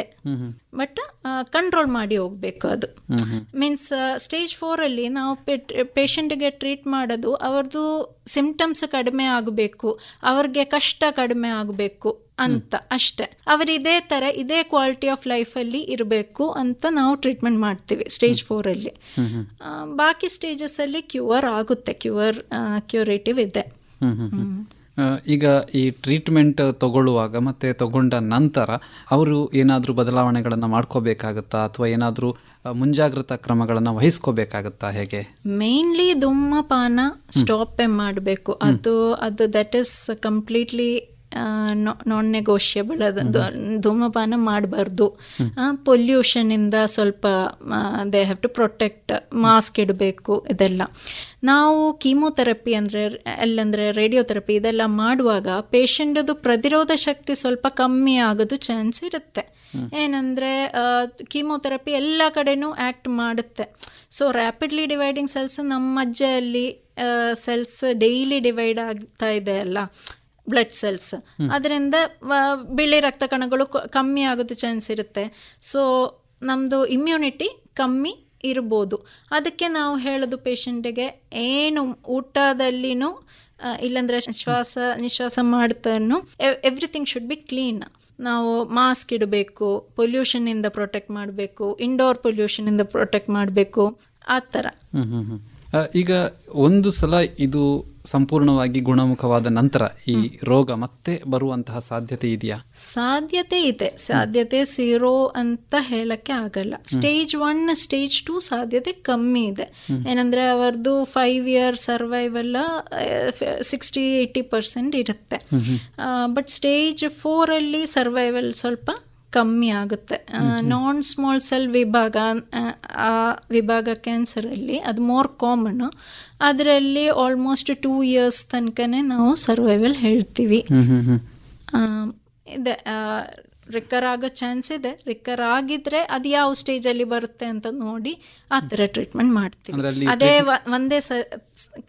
ಬಟ್ ಕಂಟ್ರೋಲ್ ಮಾಡಿ ಹೋಗ್ಬೇಕು. ಅದು ಮೀನ್ಸ್ ಸ್ಟೇಜ್ 4 ಅಲ್ಲಿ ನಾವು ಪೇಷಂಟ್ಗೆ ಟ್ರೀಟ್ ಮಾಡೋದು ಅವ್ರದ್ದು ಸಿಂಪ್ಟಮ್ಸ್ ಕಡಿಮೆ ಆಗಬೇಕು, ಅವ್ರಿಗೆ ಕಷ್ಟ ಕಡಿಮೆ ಆಗಬೇಕು ಅಂತ ಅಷ್ಟೇ. ಅವರು ಇದೇ ಕ್ವಾಲಿಟಿ ಆಫ್ ಲೈಫಲ್ಲಿ ಇರಬೇಕು ಅಂತ ನಾವು ಟ್ರೀಟ್ಮೆಂಟ್ ಮಾಡ್ತೀವಿ ಸ್ಟೇಜ್ 4 ಅಲ್ಲಿ. ಬಾಕಿ ಸ್ಟೇಜಸ್ ಅಲ್ಲಿ ಕ್ಯೂರ್ ಆಗುತ್ತೆ, ಕ್ಯೂರೇಟಿವ್ ಇದೆ. ಈಗ ಈ ಟ್ರೀಟ್ಮೆಂಟ್ ತಗೊಳ್ಳುವಾಗ ಮತ್ತೆ ತಗೊಂಡ ನಂತರ ಅವರು ಏನಾದರೂ ಬದಲಾವಣೆಗಳನ್ನು ಮಾಡ್ಕೋಬೇಕಾಗತ್ತಾ ಅಥವಾ ಏನಾದರೂ ಮುಂಜಾಗ್ರತಾ ಕ್ರಮಗಳನ್ನು ವಹಿಸ್ಕೋಬೇಕಾಗತ್ತಾ? ಹೇಗೆ? ಮೇನ್ಲಿ ಧೂಮಪಾನ ಸ್ಟಾಪ್ ಮಾಡಬೇಕು. ಅದು that is completely non negotiable. ಅದು ಧೂಮಪಾನ ಮಾಡಬಾರ್ದು. ಪೊಲ್ಯೂಷನ್ ಇಂದ ಸ್ವಲ್ಪ they have to protect, mask ಇಡಬೇಕು. ಇದೆಲ್ಲ ನಾವು ಕೀಮೋಥೆರಪಿ ಅಲ್ಲಂದ್ರೆ ರೇಡಿಯೋಥೆರಪಿ ಇದೆಲ್ಲ ಮಾಡುವಾಗ ಪೇಷಂಟದು ಪ್ರತಿರೋಧ ಶಕ್ತಿ ಸ್ವಲ್ಪ ಕಮ್ಮಿ ಆಗೋದು ಚಾನ್ಸ್ ಇರುತ್ತೆ. ಏನಂದ್ರೆ ಕೀಮೋಥೆರಪಿ ಎಲ್ಲ ಕಡೆನೂ ಆ್ಯಕ್ಟ್ ಮಾಡುತ್ತೆ. ಸೊ ರ್ಯಾಪಿಡ್ಲಿ ಡಿವೈಡಿಂಗ್ ಸೆಲ್ಸ್ ನಮ್ಮ ಮಜ್ಜೆಯಲ್ಲಿ ಸೆಲ್ಸ್ ಡೈಲಿ ಡಿವೈಡ್ ಆಗ್ತಾ ಇದೆ ಅಲ್ಲ, ಬ್ಲಡ್ ಸೆಲ್ಸ್, ಅದರಿಂದ ಬಿಳಿ ರಕ್ತ ಕಣಗಳು ಕಮ್ಮಿ ಆಗೋದು ಚಾನ್ಸ್ ಇರುತ್ತೆ. ಸೊ ನಮ್ಮದು ಇಮ್ಯುನಿಟಿ ಕಮ್ಮಿ ಇರ್ಬೋದು. ಅದಕ್ಕೆ ನಾವು ಹೇಳೋದು ಪೇಷಂಟಿಗೆ, ಏನು ಊಟದಲ್ಲಿನೂ ಇಲ್ಲಾಂದರೆ ನಿಶ್ವಾಸ ಮಾಡ್ತಾನು ಎವ್ರಿಥಿಂಗ್ ಶುಡ್ ಬಿ ಕ್ಲೀನ್. ನಾವು ಮಾಸ್ಕ್ ಇಡಬೇಕು, ಪೊಲ್ಯೂಷನ್ನಿಂದ ಪ್ರೊಟೆಕ್ಟ್ ಮಾಡಬೇಕು, ಇಂಡೋರ್ ಪೊಲ್ಯೂಷನ್ನಿಂದ ಪ್ರೊಟೆಕ್ಟ್ ಮಾಡಬೇಕು, ಆ ಥರ. ಈಗ ಒಂದು ಸಲ ಇದು ಸಂಪೂರ್ಣವಾಗಿ ಗುಣಮುಖವಾದ ನಂತರ ಈ ರೋಗ ಮತ್ತೆ ಬರುವಂತಹ ಸಾಧ್ಯತೆ ಇದೆಯಾ? ಸಾಧ್ಯತೆ ಇದೆ, ಸಾಧ್ಯತೆ 0 ಅಂತ ಹೇಳಕ್ಕೆ ಆಗಲ್ಲ. ಸ್ಟೇಜ್ 1 ಸ್ಟೇಜ್ 2 ಸಾಧ್ಯತೆ ಕಮ್ಮಿ ಇದೆ. ಏನಂದ್ರೆ ಅವರದು 5 year ಸರ್ವೈವಲ್ 60-80% ಇರುತ್ತೆ. ಬಟ್ ಸ್ಟೇಜ್ 4 ಅಲ್ಲಿ ಸರ್ವೈವಲ್ ಸ್ವಲ್ಪ ಕಮ್ಮಿ ಆಗುತ್ತೆ. ನಾನ್ ಸ್ಮಾಲ್ ಸೆಲ್ ವಿಭಾಗ ಕ್ಯಾನ್ಸರಲ್ಲಿ ಅದು ಮೋರ್ ಕಾಮನ್. ಅದರಲ್ಲಿ ಆಲ್ಮೋಸ್ಟ್ 2 years ತನಕನೇ ನಾವು ಸರ್ವೈವಲ್ ಹೇಳ್ತೀವಿ. ಇದೆ, ರಿಕರ್ ಆಗೋ ಚಾನ್ಸ್ ಇದೆ. ರಿಕರ್ ಆಗಿದ್ರೆ ಅದು ಯಾವ ಸ್ಟೇಜಲ್ಲಿ ಬರುತ್ತೆ ಅಂತ ನೋಡಿ ಆ ಥರ ಟ್ರೀಟ್ಮೆಂಟ್ ಮಾಡ್ತೀವಿ. ಅದೇ ಒಂದೇ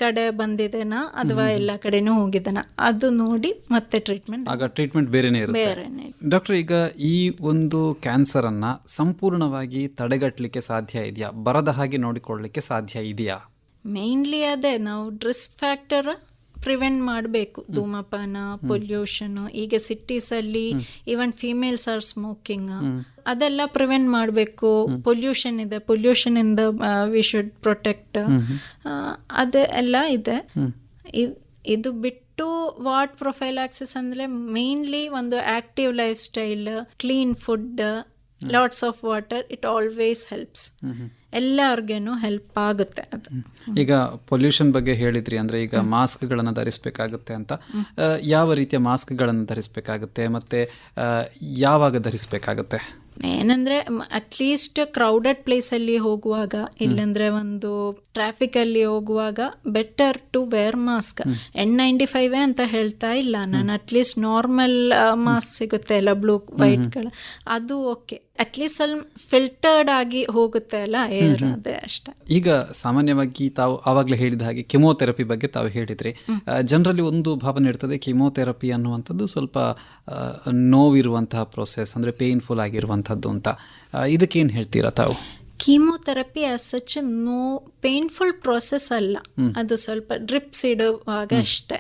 ಕಡೆ ಬಂದಿದೆನಾ ಅಥವಾ ಎಲ್ಲ ಕಡೆನೂ ಹೋಗಿದೆನಾ ಅದು ನೋಡಿ ಮತ್ತೆ ಟ್ರೀಟ್ಮೆಂಟ್ ಬೇರೆನೇ. ಡಾಕ್ಟರ್, ಈಗ ಈ ಒಂದು ಕ್ಯಾನ್ಸರ್ ಅನ್ನ ಸಂಪೂರ್ಣವಾಗಿ ತಡೆಗಟ್ಟಲಿಕ್ಕೆ ಸಾಧ್ಯ ಇದೆಯಾ? ಬರದ ಹಾಗೆ ನೋಡಿಕೊಳ್ಳಲಿಕ್ಕೆ ಸಾಧ್ಯ ಇದೆಯಾ? ಮೇನ್ಲಿ ಅದೇ ನಾವು ರಿಸ್ಕ್ ಫ್ಯಾಕ್ಟರ್ ಪ್ರಿವೆಂಟ್ ಮಾಡಬೇಕು. ಧೂಮಪಾನ, ಪೊಲ್ಯೂಷನ್, ಈಗ ಸಿಟೀಸಲ್ಲಿ ಈವನ್ ಫೀಮೇಲ್ಸ್ ಆರ್ ಸ್ಮೋಕಿಂಗ್, ಅದೆಲ್ಲ ಪ್ರಿವೆಂಟ್ ಮಾಡಬೇಕು. ಪೊಲ್ಯೂಷನ್ ಇದೆ, ಪೊಲ್ಯೂಷನ್ ಇಂದ ವಿ ಶುಡ್ ಪ್ರೊಟೆಕ್ಟ್, ಅದೆಲ್ಲ ಇದೆ. ಇದು ಬಿಟ್ಟು ವಾಟ್ ಪ್ರೊಫೈಲಾಕ್ಸಿಸ್ ಅಂದರೆ ಮೇನ್ಲಿ ಒಂದು active lifestyle, clean food, lots of water, it always helps. ಎಲ್ಲರಿಗೇನು ಹೆಲ್ಪ್ ಆಗುತ್ತೆ ಅದು. ಈಗ ಪೊಲ್ಯೂಷನ್ ಬಗ್ಗೆ ಹೇಳಿದ್ರಿ, ಅಂದರೆ ಈಗ ಮಾಸ್ಕ್ಗಳನ್ನು ಧರಿಸಬೇಕಾಗುತ್ತೆ ಅಂತ. ಯಾವ ರೀತಿಯ ಮಾಸ್ಕ್ಗಳನ್ನು ಧರಿಸಬೇಕಾಗುತ್ತೆ ಮತ್ತು ಯಾವಾಗ ಧರಿಸಬೇಕಾಗುತ್ತೆ? ಏನಂದರೆ ಅಟ್ಲೀಸ್ಟ್ ಕ್ರೌಡೆಡ್ ಪ್ಲೇಸಲ್ಲಿ ಹೋಗುವಾಗ, ಇಲ್ಲಾಂದರೆ ಒಂದು ಟ್ರಾಫಿಕಲ್ಲಿ ಹೋಗುವಾಗ better to wear mask. N95 ಅಂತ ಹೇಳ್ತಾ ಇಲ್ಲ ನಾನು, ಅಟ್ಲೀಸ್ಟ್ ನಾರ್ಮಲ್ ಮಾಸ್ಕ್ ಸಿಗುತ್ತೆ ಅಲ್ಲ, ಬ್ಲೂ ವೈಟ್ಗಳ, ಅದು ಓಕೆ. ಅಟ್ಲೀಸ್ಟ್ ಸ್ವಲ್ಪ ಫಿಲ್ಟರ್ಡ್ ಆಗಿ ಹೋಗುತ್ತೆ ಅಲ್ಲ ಏರ್, ಅದೇ ಅಷ್ಟೇ. ಈಗ ಸಾಮಾನ್ಯವಾಗಿ ತಾವು ಆವಾಗಲೇ ಹೇಳಿದ ಹಾಗೆ ಕೆಮೊಥೆರಪಿ ಬಗ್ಗೆ ತಾವು ಹೇಳಿದ್ರಿ. ಜನರಲ್ಲಿ ಒಂದು ಭಾವನೆ ಇರ್ತದೆ, ಕೆಮೊಥೆರಪಿ ಅನ್ನುವಂಥದ್ದು ಸ್ವಲ್ಪ ನೋವಿರುವಂತಹ ಪ್ರೋಸೆಸ್, ಅಂದರೆ ಪೇನ್ಫುಲ್ ಆಗಿರುವಂಥದ್ದು ಅಂತ. ಇದಕ್ಕೇನು ಹೇಳ್ತೀರಾ ತಾವು? Chemotherapy as such no painful process ಅಲ್ಲ, ಅದು ಸ್ವಲ್ಪ ಡ್ರಿಪ್ಸ್ ಇಡುವಾಗ ಅಷ್ಟೇ.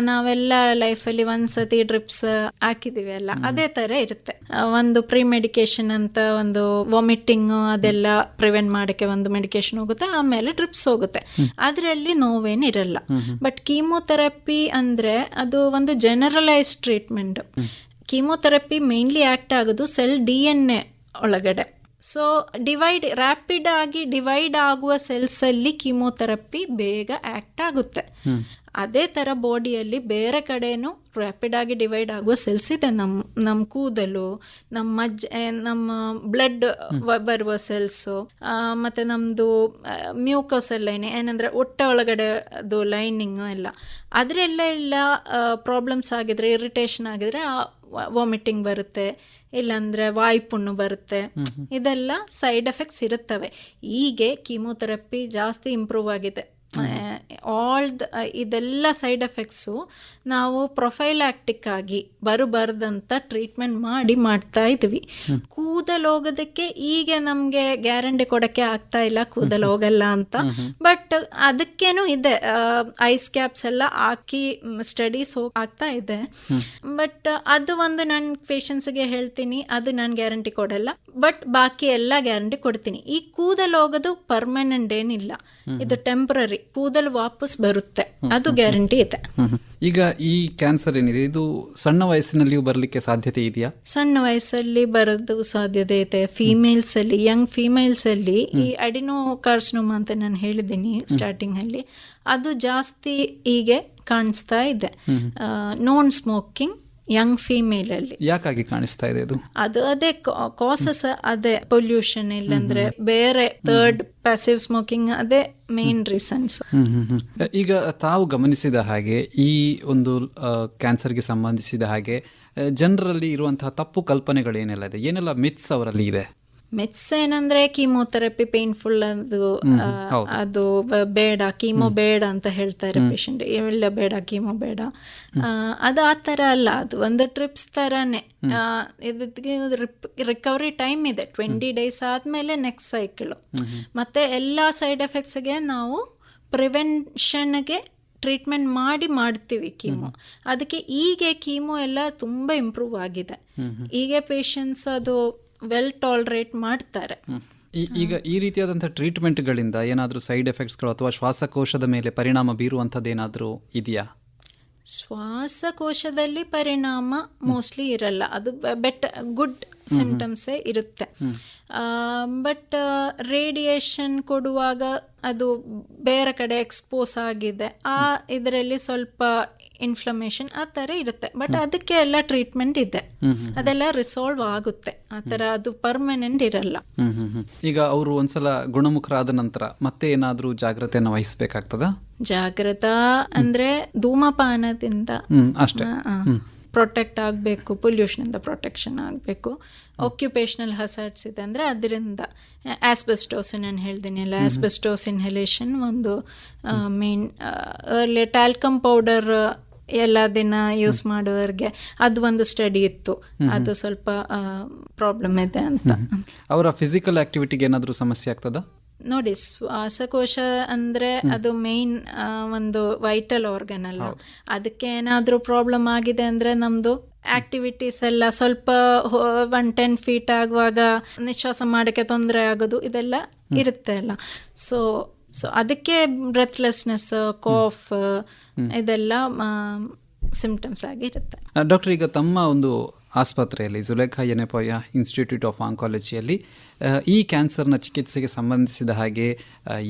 ನಾವೆಲ್ಲ ಲೈಫಲ್ಲಿ ಒಂದ್ಸತಿ ಡ್ರಿಪ್ಸ್ ಹಾಕಿದೀವಿ ಅಲ್ಲ, ಅದೇ ಥರ ಇರುತ್ತೆ. ಒಂದು ಪ್ರೀ ಮೆಡಿಕೇಶನ್ ಅಂತ ಒಂದು ವಾಮಿಟಿಂಗ್ ಅದೆಲ್ಲ ಪ್ರಿವೆಂಟ್ ಮಾಡೋಕ್ಕೆ ಒಂದು ಮೆಡಿಕೇಶನ್ ಹೋಗುತ್ತೆ, ಆಮೇಲೆ ಡ್ರಿಪ್ಸ್ ಹೋಗುತ್ತೆ, ಅದರಲ್ಲಿ ನೋವೇನಿರಲ್ಲ. ಬಟ್ ಕೀಮೋಥೆರಪಿ ಅಂದರೆ ಅದು ಒಂದು generalise treatment. Chemotherapy mainly act ಆಗೋದು ಸೆಲ್ DNA ಒಳಗಡೆ. ಸೊ ರ್ಯಾಪಿಡ್ ಆಗಿ ಡಿವೈಡ್ ಆಗುವ ಸೆಲ್ಸಲ್ಲಿ ಕೀಮೋಥೆರಪಿ ಬೇಗ ಆ್ಯಕ್ಟ್ ಆಗುತ್ತೆ. ಅದೇ ಥರ ಬಾಡಿಯಲ್ಲಿ ಬೇರೆ ಕಡೆನೂ ರ್ಯಾಪಿಡ್ ಆಗಿ ಡಿವೈಡ್ ಆಗುವ ಸೆಲ್ಸ್ ಇದೆ. ನಮ್ಮ ಕೂದಲು, ನಮ್ಮ ಬ್ಲಡ್ ಬರುವ ಸೆಲ್ಸು, ಮತ್ತು ನಮ್ಮದು ಮ್ಯೂಕಸ್ ಲೈನ್, ಏನಂದರೆ ಹೊಟ್ಟೆ ಒಳಗಡೆ ಅದು ಲೈನಿಂಗು ಎಲ್ಲ, ಅದರೆಲ್ಲ ಪ್ರಾಬ್ಲಮ್ಸ್ ಆಗಿದ್ರೆ, ಇರಿಟೇಷನ್ ಆಗಿದ್ರೆ ವಾಮಿಟಿಂಗ್ ಬರುತ್ತೆ, ಇಲ್ಲಾಂದರೆ ವಾಯುಪುಣ್ಣು ಬರುತ್ತೆ. ಇದೆಲ್ಲ ಸೈಡ್ ಎಫೆಕ್ಟ್ಸ್ ಇರುತ್ತವೆ. ಹೀಗೆ ಕೀಮೋಥೆರಪಿ ಜಾಸ್ತಿ ಇಂಪ್ರೂವ್ ಆಗಿದೆ. ಇದೆಲ್ಲ ಸೈಡ್ ಎಫೆಕ್ಟ್ಸು ನಾವು ಪ್ರೊಫೈಲಾಕ್ಟಿಕ್ ಆಗಿ ಬರಬಾರ್ದಂತ ಟ್ರೀಟ್ಮೆಂಟ್ ಮಾಡ್ತಾ ಇದ್ವಿ. ಕೂದಲು ಹೋಗೋದಕ್ಕೆ ಈಗ ನಮಗೆ ಗ್ಯಾರಂಟಿ ಕೊಡೋಕ್ಕೆ ಆಗ್ತಾ ಇಲ್ಲ, ಕೂದಲು ಹೋಗಲ್ಲ ಅಂತ. ಬಟ್ ಅದಕ್ಕೇನು ಇದೆ, ಐಸ್ ಕ್ಯಾಪ್ಸ್ ಎಲ್ಲ ಹಾಕಿ ಸ್ಟಡೀಸ್ ಆಗ್ತಾ ಇದೆ. ಬಟ್ ಅದು ಒಂದು ನನ್ನ ಪೇಷಂಟ್ಸ್ಗೆ ಹೇಳ್ತೀನಿ, ಅದು ನಾನು ಗ್ಯಾರಂಟಿ ಕೊಡಲ್ಲ, ಬಟ್ ಬಾಕಿ ಎಲ್ಲ ಗ್ಯಾರಂಟಿ ಕೊಡ್ತೀನಿ. ಈ ಕೂದಲು ಹೋಗೋದು ಪರ್ಮನೆಂಟ್ ಏನಿಲ್ಲ, ಇದು ಟೆಂಪ್ರರಿ, ಕೂದಲು ವಾಪಸ್ ಬರುತ್ತೆ, ಅದು ಗ್ಯಾರಂಟಿ ಇದೆ. ಈಗ ಈ ಕ್ಯಾನ್ಸರ್ ಏನಿದೆ, ಇದು ಸಣ್ಣ ವಯಸ್ಸಿನಲ್ಲಿಯೂ ಬರಲಿಕ್ಕೆ ಸಾಧ್ಯತೆ ಇದೆಯಾ? ಸಣ್ಣ ವಯಸ್ಸಲ್ಲಿ ಬರೋದು ಸಾಧ್ಯತೆ ಇದೆ. ಫೀಮೇಲ್ಸ್ ಅಲ್ಲಿ, ಯಂಗ್ ಫೀಮೇಲ್ಸ್ ಅಲ್ಲಿ ಈ ಅಡಿನೋಕಾರ್ಸಿನೋಮಾ ಅಂತ ನಾನು ಹೇಳಿದ್ದೀನಿ ಸ್ಟಾರ್ಟಿಂಗ್ ಅಲ್ಲಿ, ಅದು ಜಾಸ್ತಿ ಹೀಗೆ ಕಾಣಿಸ್ತಾ ಇದೆ. ನಾನ್ ಸ್ಮೋಕಿಂಗ್ ಯಂಗ್ ಫೀಮೇಲ್ ಅಲ್ಲಿ ಯಾಕಾಗಿ ಕಾಣಿಸ್ತಾ ಇದೆ ಅದು ಅದೇ ಕಾಸಸ್, ಅದೇ ಪೊಲ್ಯೂಷನ್, ಇಲ್ಲಾಂದ್ರೆ ಬೇರೆ ಥರ್ಡ್ ಪ್ಯಾಸಿವ್ ಸ್ಮೋಕಿಂಗ್, ಅದೇ ಮೇನ್ ರೀಸನ್ಸ್. ಈಗ ತಾವು ಗಮನಿಸಿದ ಹಾಗೆ ಈ ಒಂದು ಕ್ಯಾನ್ಸರ್ಗೆ ಸಂಬಂಧಿಸಿದ ಹಾಗೆ ಜನರಲ್ಲಿ ಇರುವಂತಹ ತಪ್ಪು ಕಲ್ಪನೆಗಳೇನೆಲ್ಲ ಇದೆ, ಏನೆಲ್ಲ ಮಿತ್ಸ್ ಅವರಲ್ಲಿ ಇದೆ? ಮಿತ್ಸ್ ಏನಂದ್ರೆ ಕೀಮೋಥೆರಪಿ ಪೇನ್ಫುಲ್, ಅದು ಬೇಡ, ಕೀಮೋ ಬೇಡ ಅಂತ ಹೇಳ್ತಾರೆ ಪೇಷಂಟ್, ಇಲ್ಲ ಬೇಡ ಕೀಮೋ ಬೇಡ, ಅದು ಆ ಥರ ಅಲ್ಲ. ಅದು ಒಂದು ಟ್ರಿಪ್ಸ್ ಥರನೇ. ಇದಕ್ಕೆ ರಿಕವರಿ ಟೈಮ್ ಇದೆ, 20 days ಆದಮೇಲೆ ನೆಕ್ಸ್ಟ್ ಸೈಕಲ್. ಮತ್ತು ಎಲ್ಲ ಸೈಡ್ ಎಫೆಕ್ಟ್ಸ್ಗೆ ನಾವು ಪ್ರಿವೆನ್ಷನ್ಗೆ ಟ್ರೀಟ್ಮೆಂಟ್ ಮಾಡ್ತೀವಿ ಕೀಮೋ. ಅದಕ್ಕೆ ಈಗ ಕೀಮೋ ಎಲ್ಲ ತುಂಬ ಇಂಪ್ರೂವ್ ಆಗಿದೆ. ಈಗ ಪೇಷಂಟ್ಸ್ ಅದು ವೆಲ್ ಟಾಲರೇಟ್ ಮಾಡ್ತಾರೆ. ಈಗ ಈ ರೀತಿಯಾದಂಥ ಟ್ರೀಟ್ಮೆಂಟ್ಗಳಿಂದ ಏನಾದರೂ ಸೈಡ್ ಎಫೆಕ್ಟ್ಸ್ಗಳು ಅಥವಾ ಶ್ವಾಸಕೋಶದ ಮೇಲೆ ಪರಿಣಾಮ ಬೀರುವಂಥದ್ದೇನಾದರೂ ಇದೆಯಾ? ಶ್ವಾಸಕೋಶದಲ್ಲಿ ಪರಿಣಾಮ ಮೋಸ್ಟ್ಲಿ ಇರಲ್ಲ, ಅದು ಗುಡ್ ಸಿಂಪ್ಟಮ್ಸೇ ಇರುತ್ತೆ. ಬಟ್ ರೇಡಿಯೇಷನ್ ಕೊಡುವಾಗ ಅದು ಬೇರೆ ಕಡೆ ಎಕ್ಸ್ಪೋಸ್ ಆಗಿದೆ, ಇದರಲ್ಲಿ ಸ್ವಲ್ಪ ಇನ್ಫ್ಲಮೇಷನ್ ಆ ಥರ ಇರುತ್ತೆ. ಬಟ್ ಅದಕ್ಕೆ ಎಲ್ಲ ಟ್ರೀಟ್ಮೆಂಟ್ ಇದೆ, ಅದೆಲ್ಲ ರಿಸಾಲ್ವ್ ಆಗುತ್ತೆ. ಆ ಥರ ಅದು ಪರ್ಮನೆಂಟ್ ಇರಲ್ಲ. ಈಗ ಅವರು ಒಂದ್ಸಲ ಗುಣಮುಖರಾದ ನಂತರ ಮತ್ತೆ ಏನಾದರೂ ಜಾಗ್ರತೆಯನ್ನು ವಹಿಸಬೇಕಾಗ್ತದ? ಜಾಗ್ರತಾ ಅಂದ್ರೆ ಧೂಮಪಾನದಿಂದ ಅಷ್ಟೇ ಪ್ರೊಟೆಕ್ಟ್ ಆಗಬೇಕು, ಪೊಲ್ಯೂಷನಿಂದ ಪ್ರೊಟೆಕ್ಷನ್ ಆಗಬೇಕು. ಆಕ್ಯುಪೇಷನಲ್ ಹಸಾರ್ಡ್ಸ್ ಇದೆ ಅಂದರೆ ಅದರಿಂದ ಆಸ್ಬೆಸ್ಟೋಸ್ ನಾನು ಹೇಳ್ತೀನಿ ಅಲ್ಲ, ಆಸ್ಬೆಸ್ಟೋಸ್ ಇನ್ಹಲೇಷನ್ ಒಂದು ಮೇನ್. ಅರ್ಲಿ ಟ್ಯಾಲ್ಕಮ್ ಪೌಡರ್ ಎಲ್ಲ ದಿನ ಯೂಸ್ ಮಾಡುವವರಿಗೆ ಅದು ಒಂದು ಸ್ಟಡಿ ಇತ್ತು, ಅದು ಸ್ವಲ್ಪ ಪ್ರಾಬ್ಲಮ್ ಇದೆ ಅಂತ. ಅವರ ಫಿಸಿಕಲ್ ಆಕ್ಟಿವಿಟಿಗೆ ಏನಾದರೂ ಸಮಸ್ಯೆ ಆಗ್ತದಾ? ನೋಡಿ, ಶ್ವಾಸಕೋಶ ಅಂದ್ರೆ ಅದು ಮೇನ್ ಒಂದು ವೈಟಲ್ ಆರ್ಗನ್ ಅಲ್ಲ. ಅದಕ್ಕೆ ಏನಾದರೂ ಪ್ರಾಬ್ಲಮ್ ಆಗಿದೆ ಅಂದ್ರೆ ನಮ್ದು ಆಕ್ಟಿವಿಟೀಸ್ ಎಲ್ಲ ಸ್ವಲ್ಪ 110 ಫೀಟ್ ಆಗುವಾಗ ನಿಶ್ವಾಸ ಮಾಡೋಕ್ಕೆ ತೊಂದರೆ ಆಗೋದು ಇದೆಲ್ಲ ಇರುತ್ತೆ ಅಲ್ಲ. ಸೊ ಅದಕ್ಕೆ ಬ್ರೆತ್ಲೆಸ್ನೆಸ್, ಕಾಫ್ ಇದೆಲ್ಲ ಸಿಂಪ್ಟಮ್ಸ್ ಆಗಿರುತ್ತೆ. ಡಾಕ್ಟರ್, ಈಗ ತಮ್ಮ ಒಂದು ಆಸ್ಪತ್ರೆಯಲ್ಲಿ ಜುಲೇಖಾ ಯೆನೆಪೋಯ ಇನ್ಸ್ಟಿಟ್ಯೂಟ್ ಆಫ್ ಆಂಕಾಲಜಿಯಲ್ಲಿ ಈ ಕ್ಯಾನ್ಸರ್ನ ಚಿಕಿತ್ಸೆಗೆ ಸಂಬಂಧಿಸಿದ ಹಾಗೆ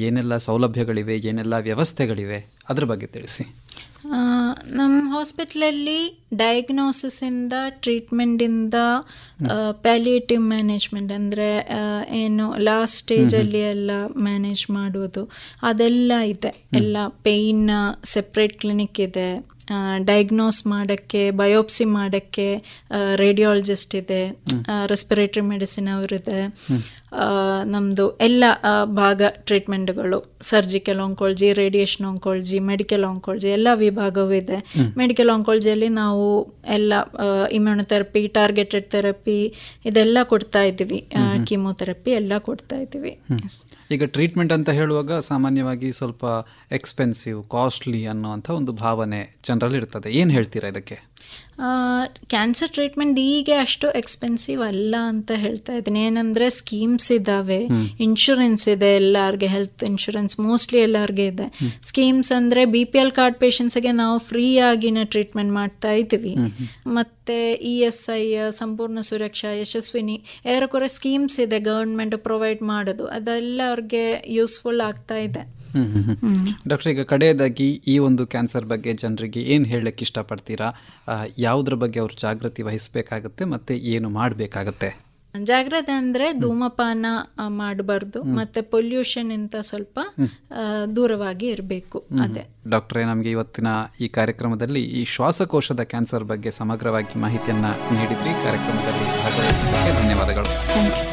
ಏನೆಲ್ಲ ಸೌಲಭ್ಯಗಳಿವೆ, ಏನೆಲ್ಲ ವ್ಯವಸ್ಥೆಗಳಿವೆ, ಅದರ ಬಗ್ಗೆ ತಿಳಿಸಿ. ನಮ್ಮ ಹಾಸ್ಪಿಟ್ಲಲ್ಲಿ ಡಯಾಗ್ನೋಸಿಸಿಂದ ಟ್ರೀಟ್ಮೆಂಟಿಂದ ಪ್ಯಾಲಿಯೇಟಿವ್ ಮ್ಯಾನೇಜ್ಮೆಂಟ್ ಅಂದರೆ ಏನು ಲಾಸ್ಟ್ ಸ್ಟೇಜಲ್ಲಿ ಎಲ್ಲ ಮ್ಯಾನೇಜ್ ಮಾಡುವುದು ಅದೆಲ್ಲ ಇದೆ. ಎಲ್ಲ ಪೇಯ್ನ್ ಸೆಪ್ರೇಟ್ ಕ್ಲಿನಿಕ್ ಇದೆ, ಡಯಾಗ್ನೋಸ್ ಮಾಡೋಕ್ಕೆ, ಬಯೋಪ್ಸಿ ಮಾಡೋಕ್ಕೆ ರೇಡಿಯಾಲಜಿಸ್ಟ್ ಇದೆ, ರೆಸ್ಪಿರೇಟರಿ ಮೆಡಿಸಿನ್ ಅವರಿದೆ. ನಮ್ಮದು ಎಲ್ಲ ಭಾಗ ಟ್ರೀಟ್ಮೆಂಟ್ಗಳು, surgical oncology, radiation oncology, medical oncology ಎಲ್ಲ ವಿಭಾಗವೂ ಇದೆ. ಮೆಡಿಕಲ್ ಆಂಕಾಲಜಿಯಲ್ಲಿ ನಾವು ಎಲ್ಲ ಇಮ್ಯುನೊಥೆರಪಿ, ಟಾರ್ಗೆಟೆಡ್ ಥೆರಪಿ ಇದೆಲ್ಲ ಕೊಡ್ತಾ ಇದ್ದೀವಿ, ಕೀಮೋಥೆರಪಿ ಎಲ್ಲ ಕೊಡ್ತಾ ಇದ್ದೀವಿ. ಈಗ ಟ್ರೀಟ್ಮೆಂಟ್ ಅಂತ ಹೇಳುವಾಗ ಸಾಮಾನ್ಯವಾಗಿ ಸ್ವಲ್ಪ ಎಕ್ಸ್ಪೆನ್ಸಿವ್, ಕಾಸ್ಟ್ಲಿ ಅನ್ನುವಂಥ ಒಂದು ಭಾವನೆ ಜನರಲ್ಲಿ ಇರ್ತದೆ. ಏನು ಹೇಳ್ತೀರಾ ಇದಕ್ಕೆ? ಕ್ಯಾನ್ಸರ್ ಟ್ರೀಟ್ಮೆಂಟ್ ಈಗ ಅಷ್ಟು ಎಕ್ಸ್ಪೆನ್ಸಿವ್ ಅಲ್ಲ ಅಂತ ಹೇಳ್ತಾ ಇದ್ದೀನಿ. ಏನಂದರೆ ಸ್ಕೀಮ್ಸ್ ಇದ್ದಾವೆ, ಇನ್ಶೂರೆನ್ಸ್ ಇದೆ ಎಲ್ಲರಿಗೆ, ಹೆಲ್ತ್ ಇನ್ಶೂರೆನ್ಸ್ ಮೋಸ್ಟ್ಲಿ ಎಲ್ಲರಿಗೆ ಇದೆ. ಸ್ಕೀಮ್ಸ್ ಅಂದರೆ BPL ಕಾರ್ಡ್ ಪೇಷಂಟ್ಸ್ಗೆ ನಾವು ಫ್ರೀ ಆಗಿನ ಟ್ರೀಟ್ಮೆಂಟ್ ಮಾಡ್ತಾ ಇದ್ದೀವಿ. ಮತ್ತು ESI, ಸಂಪೂರ್ಣ ಸುರಕ್ಷಾ, ಯಶಸ್ವಿನಿ, ಏರಕೊರೆ ಸ್ಕೀಮ್ಸ್ ಇದೆ ಗವರ್ಮೆಂಟ್ ಪ್ರೊವೈಡ್ ಮಾಡೋದು, ಅದೆಲ್ಲ ಅವ್ರಿಗೆ ಯೂಸ್ಫುಲ್ ಆಗ್ತಾ ಇದೆ. ಡಾಕ್ಟರ್, ಈಗ ಕಡೆಯದಾಗಿ ಈ ಒಂದು ಕ್ಯಾನ್ಸರ್ ಬಗ್ಗೆ ಜನರಿಗೆ ಏನು ಹೇಳಲಿಕ್ಕೆ ಇಷ್ಟಪಡ್ತೀರಾ? ಯಾವುದ್ರ ಬಗ್ಗೆ ಅವರು ಜಾಗೃತಿ ವಹಿಸಬೇಕಾಗುತ್ತೆ ಮತ್ತು ಏನು ಮಾಡಬೇಕಾಗತ್ತೆ? ಜಾಗ್ರತೆ ಅಂದರೆ ಧೂಮಪಾನ ಮಾಡಬಾರ್ದು, ಮತ್ತು ಪೊಲ್ಯೂಷನ್ ಇಂದ ಸ್ವಲ್ಪ ದೂರವಾಗಿ ಇರಬೇಕು. ಅದೇ ಡಾಕ್ಟ್ರೇ, ನಮಗೆ ಇವತ್ತಿನ ಈ ಕಾರ್ಯಕ್ರಮದಲ್ಲಿ ಈ ಶ್ವಾಸಕೋಶದ ಕ್ಯಾನ್ಸರ್ ಬಗ್ಗೆ ಸಮಗ್ರವಾಗಿ ಮಾಹಿತಿಯನ್ನು ನೀಡಿದ್ರಿ. ಕಾರ್ಯಕ್ರಮದಲ್ಲಿ ಭಾಗವಹಿಸಿದ್ದಕ್ಕೆ ಧನ್ಯವಾದಗಳು. Thank you.